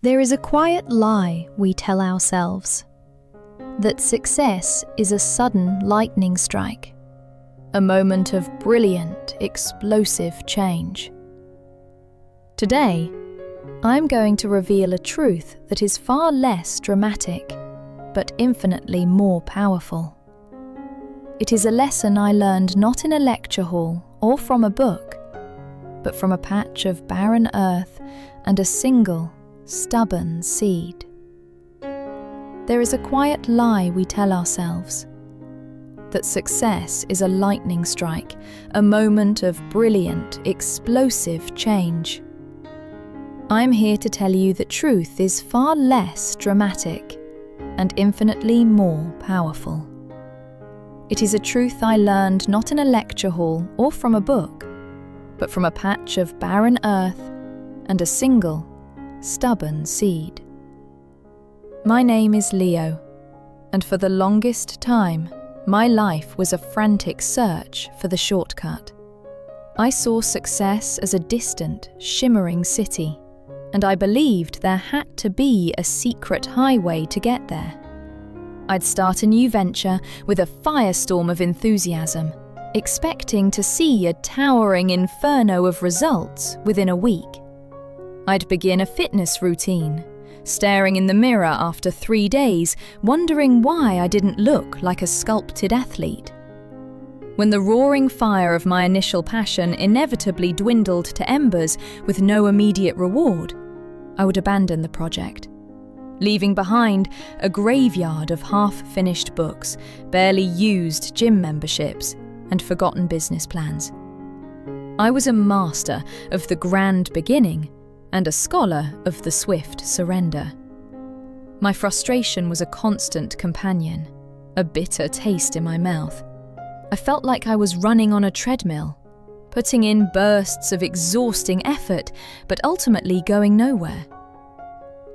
There is a quiet lie we tell ourselves, that success is a sudden lightning strike, a moment of brilliant, explosive change. Today, I'm going to reveal a truth that is far less dramatic, but infinitely more powerful. It is a lesson I learned not in a lecture hall or from a book, but from a patch of barren earth and a single, stubborn seed. There is a quiet lie we tell ourselves, that success is a lightning strike, a moment of brilliant, explosive change. I'm here to tell you that truth is far less dramatic and infinitely more powerful. It is a truth I learned not in a lecture hall or from a book, but from a patch of barren earth and a single, stubborn seed. My name is Leo, and for the longest time, my life was a frantic search for the shortcut. I saw success as a distant, shimmering city, and I believed there had to be a secret highway to get there. I'd start a new venture with a firestorm of enthusiasm, expecting to see a towering inferno of results within a week. I'd begin a fitness routine, staring in the mirror after 3 days, wondering why I didn't look like a sculpted athlete. When the roaring fire of my initial passion inevitably dwindled to embers with no immediate reward, I would abandon the project, leaving behind a graveyard of half-finished books, barely used gym memberships, and forgotten business plans. I was a master of the grand beginning and a scholar of the swift surrender. My frustration was a constant companion, a bitter taste in my mouth. I felt like I was running on a treadmill, putting in bursts of exhausting effort, but ultimately going nowhere.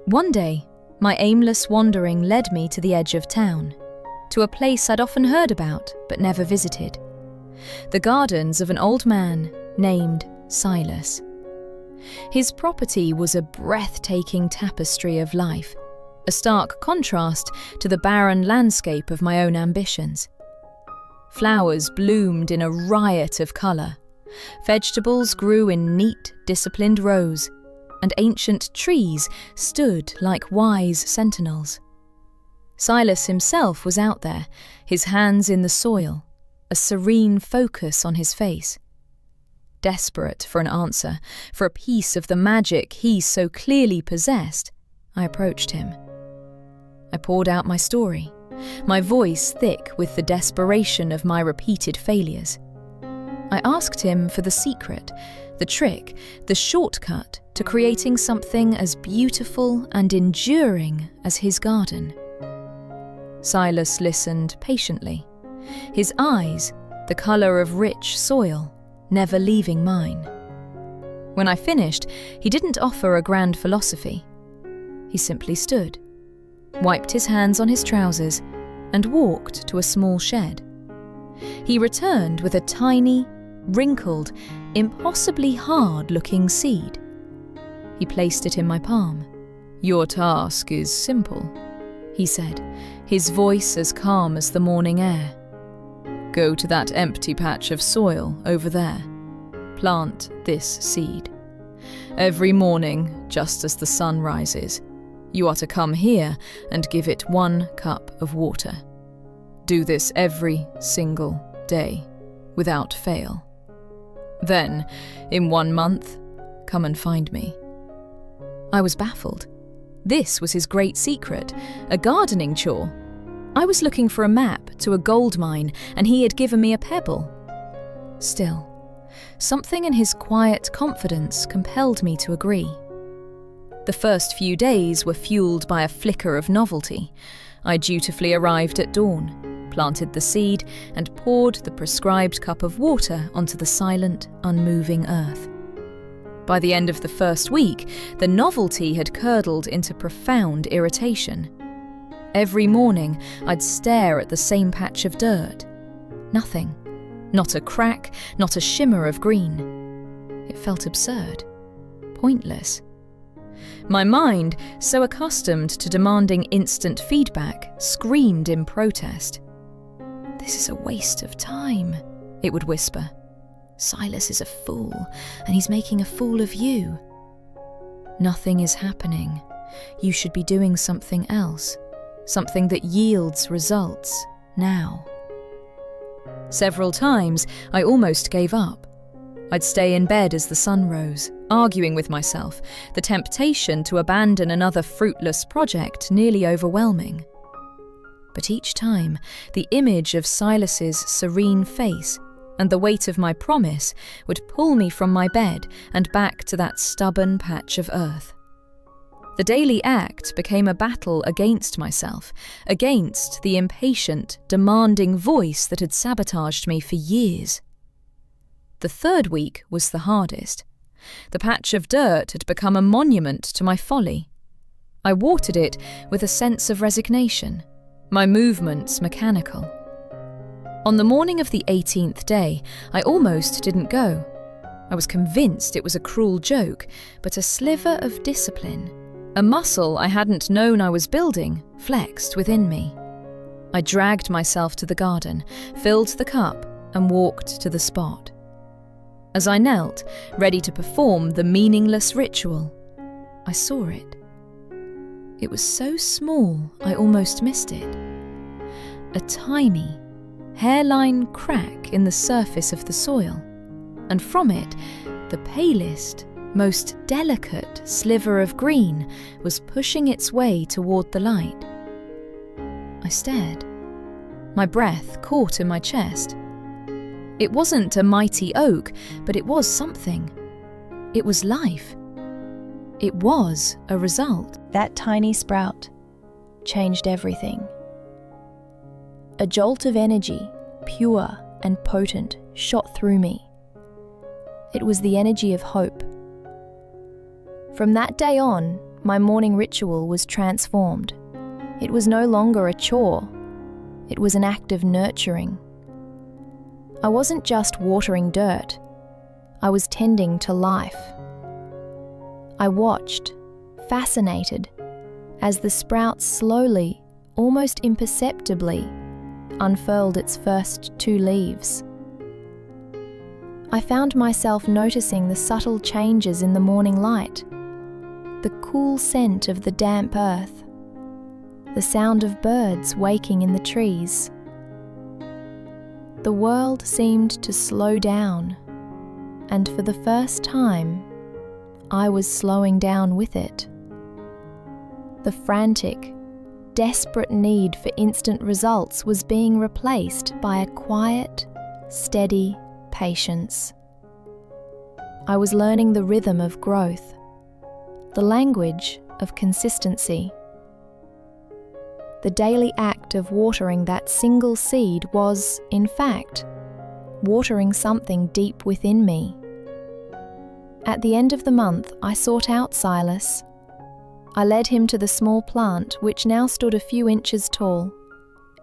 One day, my aimless wandering led me to the edge of town, to a place I'd often heard about but never visited. The gardens of an old man named Silas. His property was a breathtaking tapestry of life, a stark contrast to the barren landscape of my own ambitions. Flowers bloomed in a riot of colour, vegetables grew in neat, disciplined rows, and ancient trees stood like wise sentinels. Silas himself was out there, his hands in the soil, a serene focus on his face. Desperate for an answer, for a piece of the magic he so clearly possessed, I approached him. I poured out my story, my voice thick with the desperation of my repeated failures. I asked him for the secret, the trick, the shortcut to creating something as beautiful and enduring as his garden. Silas listened patiently, his eyes the colour of rich soil, never leaving mine. When I finished, he didn't offer a grand philosophy. He simply stood, wiped his hands on his trousers, and walked to a small shed. He returned with a tiny, wrinkled, impossibly hard-looking seed. He placed it in my palm. "Your task is simple," he said, his voice as calm as the morning air. "Go to that empty patch of soil over there. Plant this seed. Every morning, just as the sun rises, you are to come here and give it 1 cup of water. Do this every single day, without fail. Then, in 1 month, come and find me." I was baffled. This was his great secret, a gardening chore. I was looking for a map to a gold mine, and he had given me a pebble. Still, something in his quiet confidence compelled me to agree. The first few days were fueled by a flicker of novelty. I dutifully arrived at dawn, planted the seed, and poured the prescribed cup of water onto the silent, unmoving earth. By the end of the first week, the novelty had curdled into profound irritation. Every morning, I'd stare at the same patch of dirt. Nothing. Not a crack, not a shimmer of green. It felt absurd, pointless. My mind, so accustomed to demanding instant feedback, screamed in protest. "This is a waste of time," it would whisper. "Silas is a fool, and he's making a fool of you. Nothing is happening. You should be doing something else, something that yields results now." Several times, I almost gave up. I'd stay in bed as the sun rose, arguing with myself, the temptation to abandon another fruitless project nearly overwhelming. But each time, the image of Silas's serene face and the weight of my promise would pull me from my bed and back to that stubborn patch of earth. The daily act became a battle against myself, against the impatient, demanding voice that had sabotaged me for years. The third week was the hardest. The patch of dirt had become a monument to my folly. I watered it with a sense of resignation, my movements mechanical. On the morning of the 18th day, I almost didn't go. I was convinced it was a cruel joke, but a sliver of discipline, a muscle I hadn't known I was building, flexed within me. I dragged myself to the garden, filled the cup, and walked to the spot. As I knelt, ready to perform the meaningless ritual, I saw it. It was so small I almost missed it. A tiny, hairline crack in the surface of the soil, and from it, the palest, most delicate sliver of green was pushing its way toward the light. I stared. My breath caught in my chest. It wasn't a mighty oak, but it was something. It was life. It was a result. That tiny sprout changed everything. A jolt of energy, pure and potent, shot through me. It was the energy of hope. From that day on, my morning ritual was transformed. It was no longer a chore. It was an act of nurturing. I wasn't just watering dirt. I was tending to life. I watched, fascinated, as the sprout slowly, almost imperceptibly, unfurled its first 2 leaves. I found myself noticing the subtle changes in the morning light, the cool scent of the damp earth, the sound of birds waking in the trees. The world seemed to slow down, and for the first time, I was slowing down with it. The frantic, desperate need for instant results was being replaced by a quiet, steady patience. I was learning the rhythm of growth, the language of consistency. The daily act of watering that single seed was, in fact, watering something deep within me. At the end of the month, I sought out Silas. I led him to the small plant which now stood a few inches tall,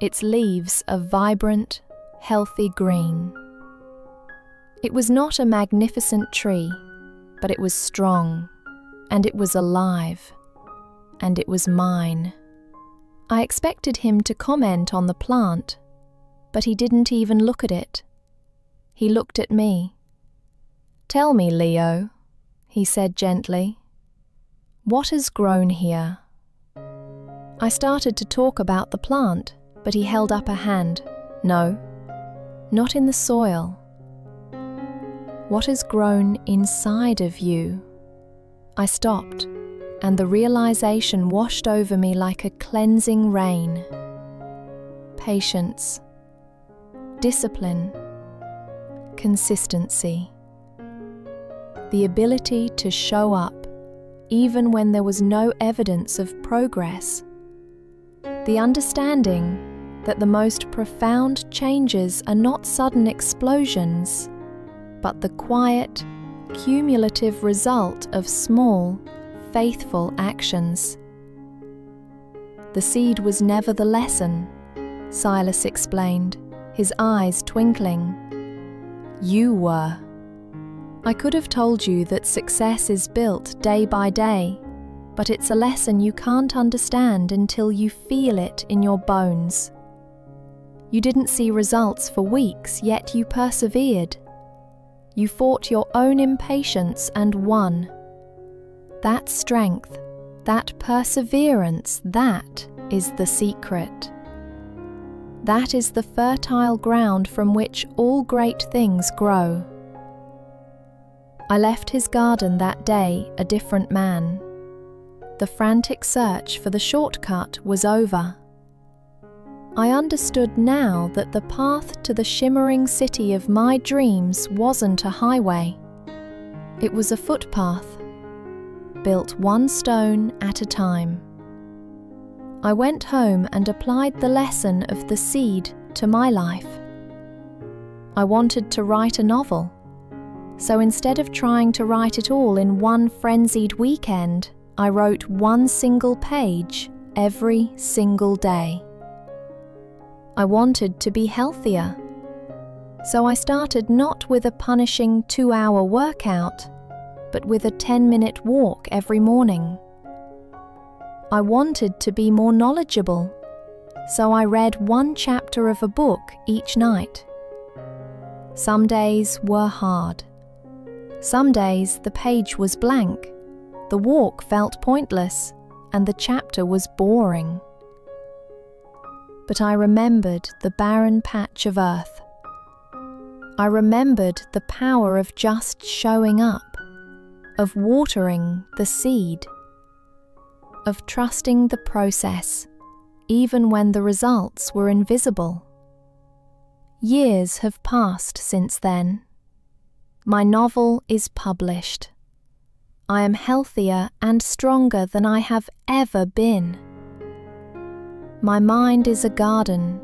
its leaves a vibrant, healthy green. It was not a magnificent tree, but it was strong, and it was alive, and it was mine. I expected him to comment on the plant, but he didn't even look at it. He looked at me. "Tell me, Leo," he said gently, "what has grown here?" I started to talk about the plant, but he held up a hand. "No, not in the soil. What has grown inside of you?" I stopped, and the realization washed over me like a cleansing rain. Patience, discipline, consistency. The ability to show up even when there was no evidence of progress. The understanding that the most profound changes are not sudden explosions, but the quiet, cumulative result of small, faithful actions. The seed was never the lesson, Silas explained, his eyes twinkling. You were. I could have told you that success is built day by day, but it's a lesson you can't understand until you feel it in your bones. You didn't see results for weeks, yet you persevered. You fought your own impatience and won. That strength, that perseverance, that is the secret. That is the fertile ground from which all great things grow. I left his garden that day a different man. The frantic search for the shortcut was over. I understood now that the path to the shimmering city of my dreams wasn't a highway. It was a footpath, built one stone at a time. I went home and applied the lesson of the seed to my life. I wanted to write a novel, so instead of trying to write it all in one frenzied weekend, I wrote one single page every single day. I wanted to be healthier, so I started not with a punishing 2-hour workout, but with a 10-minute walk every morning. I wanted to be more knowledgeable, so I read one chapter of a book each night. Some days were hard. Some days the page was blank, the walk felt pointless, and the chapter was boring. But I remembered the barren patch of earth. I remembered the power of just showing up, of watering the seed, of trusting the process, even when the results were invisible. Years have passed since then. My novel is published. I am healthier and stronger than I have ever been. My mind is a garden,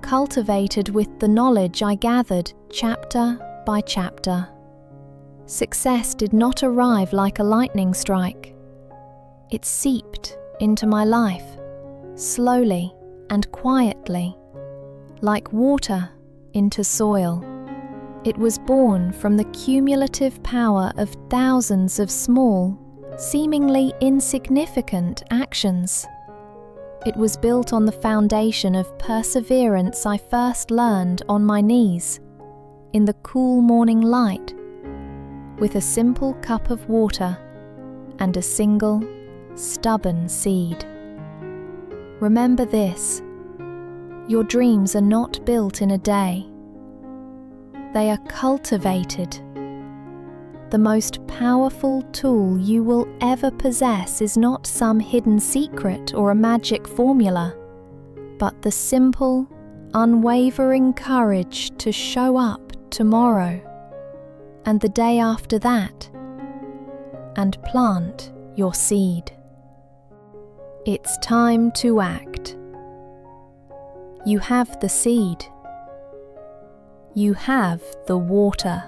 cultivated with the knowledge I gathered chapter by chapter. Success did not arrive like a lightning strike. It seeped into my life, slowly and quietly, like water into soil. It was born from the cumulative power of thousands of small, seemingly insignificant actions. It was built on the foundation of perseverance I first learned on my knees, in the cool morning light, with a simple cup of water and a single, stubborn seed. Remember this: your dreams are not built in a day. They are cultivated. The most powerful tool you will ever possess is not some hidden secret or a magic formula, but the simple, unwavering courage to show up tomorrow, and the day after that, and plant your seed. It's time to act. You have the seed. You have the water.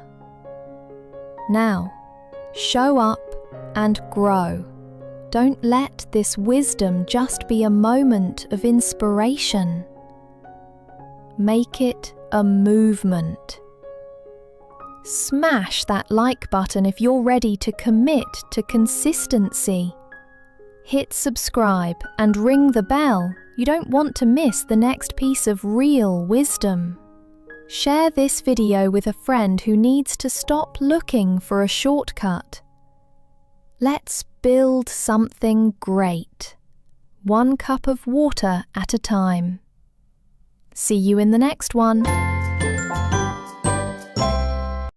Now, show up and grow. Don't let this wisdom just be a moment of inspiration. Make it a movement. Smash that like button if you're ready to commit to consistency. Hit subscribe and ring the bell. You don't want to miss the next piece of real wisdom. Share this video with a friend who needs to stop looking for a shortcut. Let's build something great, one cup of water at a time. See you in the next one.